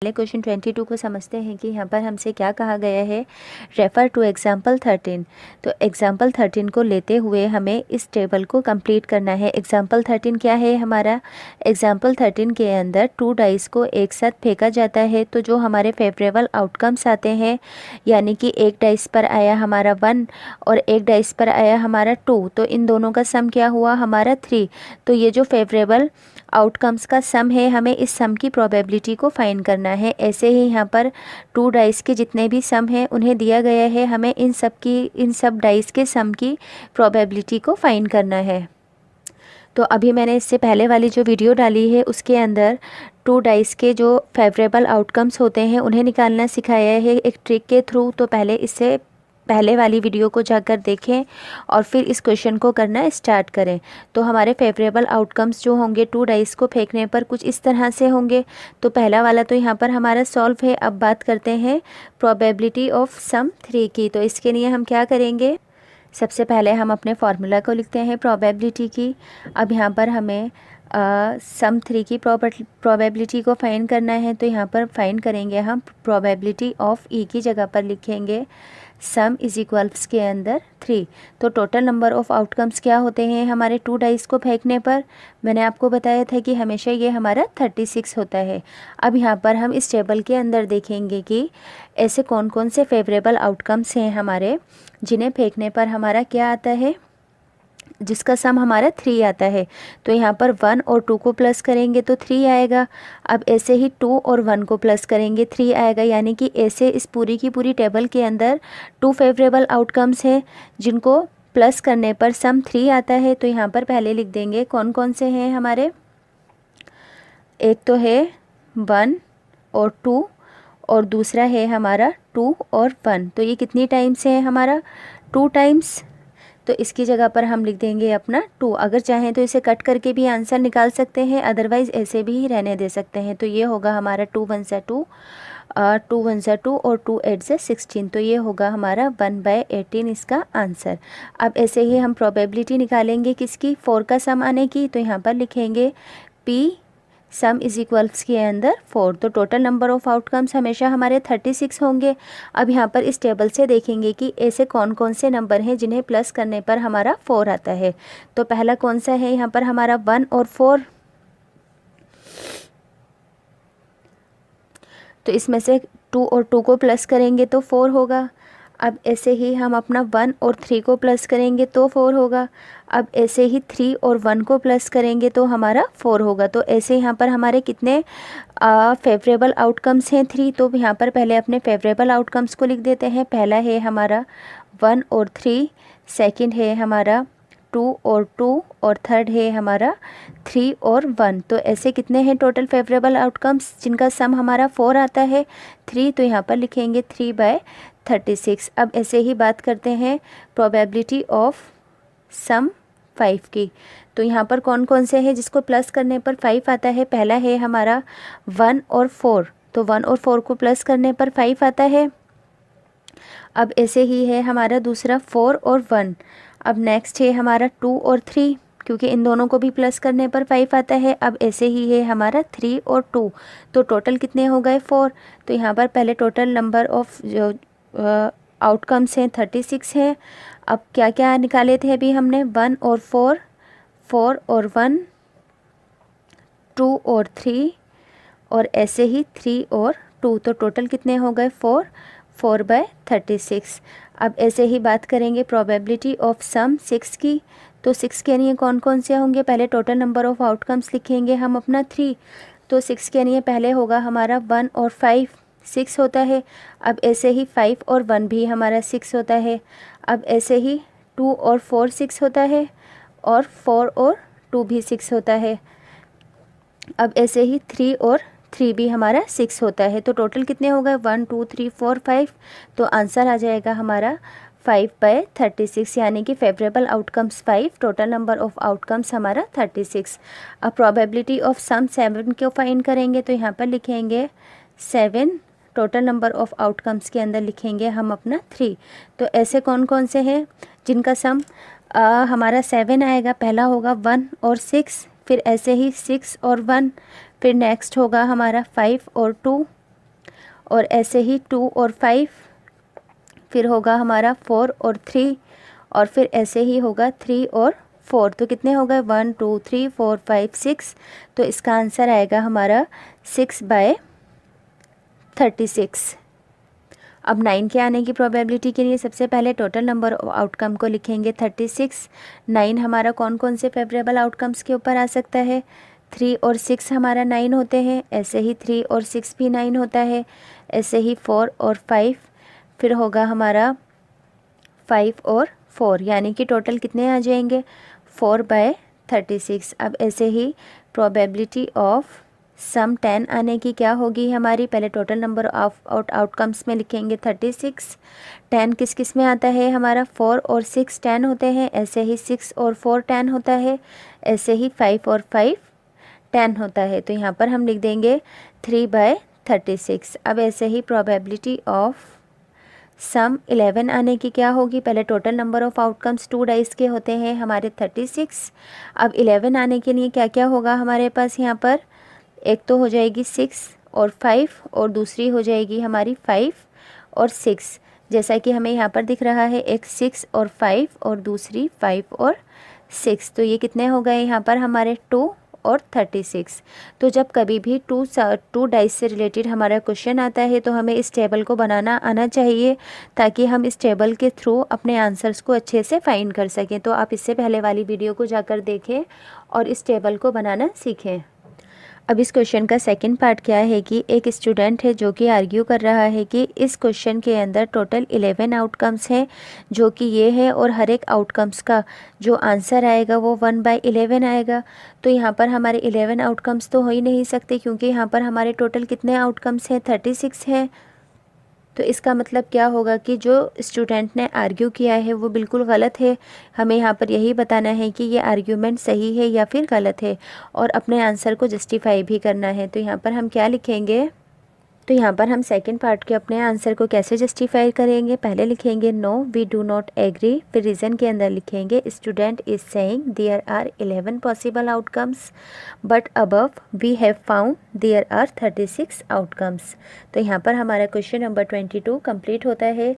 पहले क्वेश्चन 22 को समझते हैं कि यहाँ पर हमसे क्या कहा गया है। Refer to example 13। तो एग्जाम्पल 13 को लेते हुए हमें इस टेबल को कंप्लीट करना है। एग्जाम्पल 13 क्या है हमारा? एग्जाम्पल 13 के अंदर 2 डाइस को एक साथ फेंका जाता है तो जो हमारे फेवरेबल आउटकम्स आते हैं, यानी कि एक डाइस पर आया हमारा 1 और एक डाइस पर आया हमारा 2, तो इन दोनों का सम क्या हुआ हमारा 3। तो ये जो फेवरेबल आउटकम्स का सम है, हमें इस सम की प्रोबेबिलिटी को फाइंड करना है। ऐसे ही यहाँ पर 2 डाइस के जितने भी सम हैं उन्हें दिया गया है, हमें इन सब डाइस के सम की प्रोबेबिलिटी को फाइंड करना है। तो अभी मैंने इससे पहले वाली जो वीडियो डाली है उसके अंदर 2 डाइस के जो फेवरेबल आउटकम्स होते हैं उन्हें निकालना सिखाया है एक ट्रिक के थ्रू। तो पहले वाली वीडियो को जाकर देखें और फिर इस क्वेश्चन को करना स्टार्ट करें। तो हमारे फेवरेबल आउटकम्स जो होंगे 2 डाइस को फेंकने पर कुछ इस तरह से होंगे। तो पहला वाला तो यहाँ पर हमारा सॉल्व है। अब बात करते हैं प्रोबेबिलिटी ऑफ सम 3 की। तो इसके लिए हम क्या करेंगे, सबसे पहले हम अपने फॉर्मूला को लिखते हैं प्रोबेबिलिटी की। अब यहाँ पर हमें सम 3 की प्रोबेबिलिटी को फाइंड करना है। तो यहाँ पर फाइंड करेंगे हम प्रोबेबिलिटी ऑफ ई की जगह पर लिखेंगे सम इज इक्वल्स के अंदर 3। तो टोटल नंबर ऑफ आउटकम्स क्या होते हैं हमारे 2 डाइस को फेंकने पर? मैंने आपको बताया था कि हमेशा ये हमारा 36 होता है। अब यहाँ पर हम इस टेबल के अंदर देखेंगे कि ऐसे कौन कौन से फेवरेबल आउटकम्स हैं हमारे जिन्हें फेंकने पर हमारा क्या आता है, जिसका सम हमारा 3 आता है। तो यहाँ पर 1 और 2 को प्लस करेंगे तो 3 आएगा। अब ऐसे ही 2 और 1 को प्लस करेंगे 3 आएगा, यानी कि ऐसे इस पूरी की पूरी टेबल के अंदर 2 फेवरेबल आउटकम्स हैं जिनको प्लस करने पर सम 3 आता है। तो यहाँ पर पहले लिख देंगे कौन कौन से हैं हमारे। एक तो है 1 और 2 और दूसरा है हमारा 2 और 1। तो ये कितनी टाइम्स है हमारा? 2 टाइम्स। तो इसकी जगह पर हम लिख देंगे अपना 2। अगर चाहें तो इसे कट करके भी आंसर निकाल सकते हैं, अदरवाइज़ ऐसे भी रहने दे सकते हैं। तो ये होगा हमारा 2 1 सा 2, 2 1 सा 2 और 2 8 सा 16। तो ये होगा हमारा 1/18 इसका आंसर। अब ऐसे ही हम प्रोबेबिलिटी निकालेंगे किसकी, 4 का सम आने की। तो यहाँ पर लिखेंगे P सम इज इक्वल्स के अंदर 4। तो टोटल नंबर ऑफ आउटकम्स हमेशा हमारे 36 होंगे। अब यहाँ पर इस टेबल से देखेंगे कि ऐसे कौन कौन से नंबर हैं जिन्हें प्लस करने पर हमारा 4 आता है। तो पहला कौन सा है यहाँ पर हमारा 1 और 4। तो इसमें से 2 और 2 को प्लस करेंगे तो 4 होगा। अब ऐसे ही हम अपना 1 और 3 को प्लस करेंगे तो 4 होगा। अब ऐसे ही 3 और 1 को प्लस करेंगे तो हमारा 4 होगा। तो ऐसे यहाँ पर हमारे कितने फेवरेबल आउटकम्स हैं 3। तो यहाँ पर पहले अपने फेवरेबल आउटकम्स को लिख देते हैं। पहला है हमारा 1 और 3, सेकंड है हमारा 2 और 2 और थर्ड है हमारा 3 और 1। तो ऐसे कितने हैं टोटल फेवरेबल आउटकम्स जिनका सम हमारा 4 आता है? 3। तो यहाँ पर लिखेंगे 3/36। अब ऐसे ही बात करते हैं प्रोबेबिलिटी ऑफ सम 5 की। तो यहाँ पर कौन कौन से हैं जिसको प्लस करने पर 5 आता है? पहला है हमारा 1 और 4। तो 1 और 4 को प्लस करने पर 5 आता है। अब ऐसे ही है हमारा दूसरा 4 और 1। अब नेक्स्ट है हमारा 2 और 3, क्योंकि इन दोनों को भी प्लस करने पर 5 आता है। अब ऐसे ही है हमारा 3 और 2। तो टोटल कितने हो गए? 4। तो यहाँ पर पहले टोटल नंबर ऑफ जो आउटकम्स हैं 36 हैं। अब क्या क्या निकाले थे अभी हमने? 1 और 4, 4 और 1, 2 और 3 और ऐसे ही 3 और 2। तो टोटल कितने हो गए? 4/36। अब ऐसे ही बात करेंगे प्रोबेबिलिटी ऑफ सम 6 की। तो 6 के लिए कौन कौन से होंगे? पहले टोटल नंबर ऑफ आउटकम्स लिखेंगे हम अपना 3। तो 6 के लिए पहले होगा हमारा 1 और 5, 6 होता है। अब ऐसे ही 5 और 1 भी हमारा 6 होता है। अब ऐसे ही 2 और 4 6 होता है और 4 और 2 भी 6 होता है। अब ऐसे ही 3 और 3 भी हमारा 6 होता है। तो टोटल कितने हो गए? 1 2 3 4 5। तो आंसर आ जाएगा हमारा 5/36, यानी कि favourable outcomes 5, total number of outcomes हमारा 36। अब प्रोबेबिलिटी ऑफ सम 7 को फाइंड करेंगे। तो यहाँ पर लिखेंगे 7, टोटल नंबर ऑफ आउटकम्स के अंदर लिखेंगे हम अपना 3। तो ऐसे कौन कौन से हैं जिनका सम हमारा 7 आएगा? पहला होगा 1 और 6, फिर ऐसे ही 6 और 1, फिर नेक्स्ट होगा हमारा 5 और 2, और ऐसे ही 2 और 5, फिर होगा हमारा 4 और 3, और फिर ऐसे ही होगा 3 और 4। तो कितने हो गए 1 2 3 4 5 6। तो इसका आंसर आएगा हमारा 6/36। अब 9 के आने की प्रोबेबिलिटी के लिए सबसे पहले टोटल नंबर ऑफ आउटकम को लिखेंगे 36। 9 हमारा कौन कौन से फेवरेबल आउटकम्स के ऊपर आ सकता है, 3 और 6 हमारा 9 होते हैं, ऐसे ही 3 और 6 भी 9 होता है, ऐसे ही 4 और 5, फिर होगा हमारा 5 और 4, यानी कि टोटल कितने आ जाएंगे 4/36। अब ऐसे ही प्रोबेबिलिटी ऑफ सम 10 आने की क्या होगी हमारी, पहले टोटल नंबर ऑफ आउटकम्स में लिखेंगे 36। 10 किस किस में आता है हमारा, 4 और 6 10 होते हैं, ऐसे ही 6 और 4 10 होता है, ऐसे ही 5 और 5 10 होता है। तो यहाँ पर हम लिख देंगे 3/36। अब ऐसे ही प्रोबेबिलिटी ऑफ सम 11 आने की क्या होगी, पहले total number of outcomes 2 dice के होते हैं हमारे 36। अब 11 आने के लिए क्या क्या होगा हमारे पास यहाँ पर, एक तो हो जाएगी 6 और 5, और दूसरी हो जाएगी हमारी 5 और 6। जैसा कि हमें यहाँ पर दिख रहा है, एक 6 और 5 और दूसरी 5 और 6। तो ये कितने हो गए यहाँ पर हमारे 2 और 36। तो जब कभी भी टू डाइस से रिलेटेड हमारा क्वेश्चन आता है तो हमें इस टेबल को बनाना आना चाहिए, ताकि हम इस टेबल के थ्रू अपने आंसर्स को अच्छे से फाइंड कर सकें। तो आप इससे पहले वाली वीडियो को जाकर देखें और इस टेबल को बनाना सीखें। अब इस क्वेश्चन का सेकंड पार्ट क्या है कि एक स्टूडेंट है जो कि आर्ग्यू कर रहा है कि इस क्वेश्चन के अंदर टोटल 11 आउटकम्स हैं, जो कि ये है, और हर एक आउटकम्स का जो आंसर आएगा वो 1/11 आएगा। तो यहाँ पर हमारे 11 आउटकम्स तो हो ही नहीं सकते, क्योंकि यहाँ पर हमारे टोटल कितने आउटकम्स हैं, 36 हैं। तो इसका मतलब क्या होगा कि जो स्टूडेंट ने आर्ग्यू किया है वो बिल्कुल गलत है। हमें यहाँ पर यही बताना है कि ये आर्ग्यूमेंट सही है या फिर गलत है, और अपने आंसर को जस्टिफाई भी करना है। तो यहाँ पर हम क्या लिखेंगे, तो यहाँ पर हम सेकंड पार्ट के अपने आंसर को कैसे जस्टिफाई करेंगे, पहले लिखेंगे no we do not agree, फिर रीज़न के अंदर लिखेंगे student is saying there are 11 possible outcomes but above we have found there are 36 outcomes. तो यहाँ पर हमारा क्वेश्चन नंबर 22 कंप्लीट होता है।